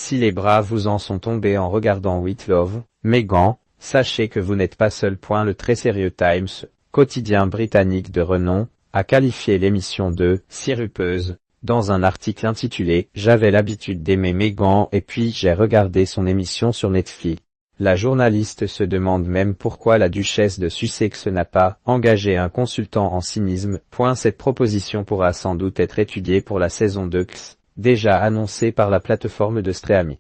Si les bras vous en sont tombés en regardant With Love, Meghan, sachez que vous n'êtes pas seul. Le très sérieux Times, quotidien britannique de renom, a qualifié l'émission de « sirupeuse » dans un article intitulé « J'avais l'habitude d'aimer Meghan et puis j'ai regardé son émission sur Netflix ». La journaliste se demande même pourquoi la duchesse de Sussex n'a pas engagé un consultant en cynisme. Cette proposition pourra sans doute être étudiée pour la saison 2, déjà annoncée par la plateforme de streaming.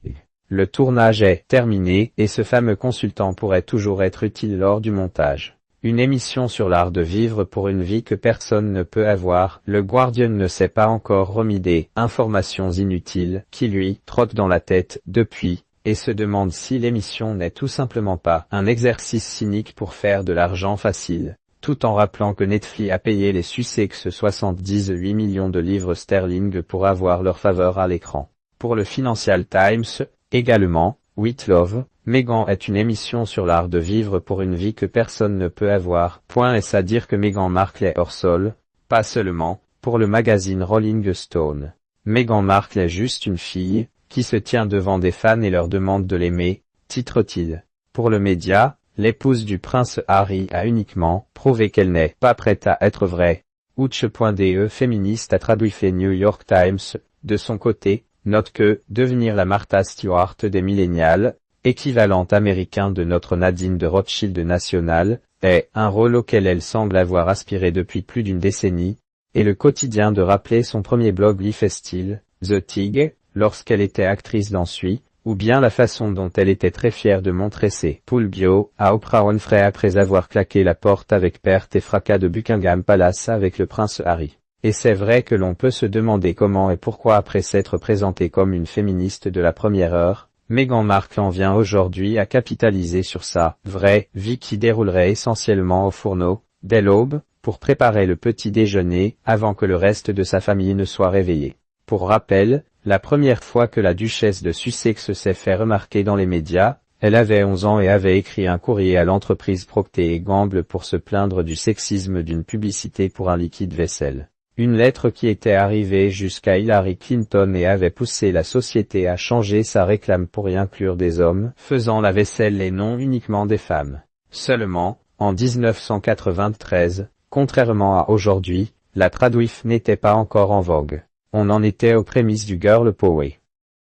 Le tournage est terminé et ce fameux consultant pourrait toujours être utile lors du montage. Une émission sur l'art de vivre pour une vie que personne ne peut avoir. Le Guardian ne s'est pas encore remis des informations inutiles qui lui trottent dans la tête depuis, et se demande si l'émission n'est tout simplement pas un exercice cynique pour faire de l'argent facile, tout en rappelant que Netflix a payé les Sussex 78 millions de livres sterling pour avoir leur faveur à l'écran. Pour le Financial Times, également, With Love, Meghan est une émission sur l'art de vivre pour une vie que personne ne peut avoir. Est-ce à dire que Meghan Markle est hors sol? Pas seulement, pour le magazine Rolling Stone. Meghan Markle est juste une fille, qui se tient devant des fans et leur demande de l'aimer, titre-t-il. Pour le média, l'épouse du prince Harry a uniquement prouvé qu'elle n'est pas prête à être vraie. Ouch.de féministe a traduit fait New York Times, de son côté, note que « devenir la Martha Stewart des millénials », équivalent américain de notre Nadine de Rothschild nationale, est un rôle auquel elle semble avoir aspiré depuis plus d'une décennie, et le quotidien de rappeler son premier blog Lifestyle, The Tig, lorsqu'elle était actrice dans Suis, ou bien la façon dont elle était très fière de montrer ses poules bio à Oprah Winfrey après avoir claqué la porte avec perte et fracas de Buckingham Palace avec le prince Harry. Et c'est vrai que l'on peut se demander comment et pourquoi après s'être présentée comme une féministe de la première heure, Meghan Markle en vient aujourd'hui à capitaliser sur sa vraie vie qui déroulerait essentiellement au fourneau, dès l'aube, pour préparer le petit déjeuner avant que le reste de sa famille ne soit réveillé. Pour rappel, la première fois que la duchesse de Sussex s'est fait remarquer dans les médias, elle avait 11 ans et avait écrit un courrier à l'entreprise Procter & Gamble pour se plaindre du sexisme d'une publicité pour un liquide vaisselle. Une lettre qui était arrivée jusqu'à Hillary Clinton et avait poussé la société à changer sa réclame pour y inclure des hommes faisant la vaisselle et non uniquement des femmes. Seulement, en 1993, contrairement à aujourd'hui, la traduif n'était pas encore en vogue. On en était aux prémices du girl power.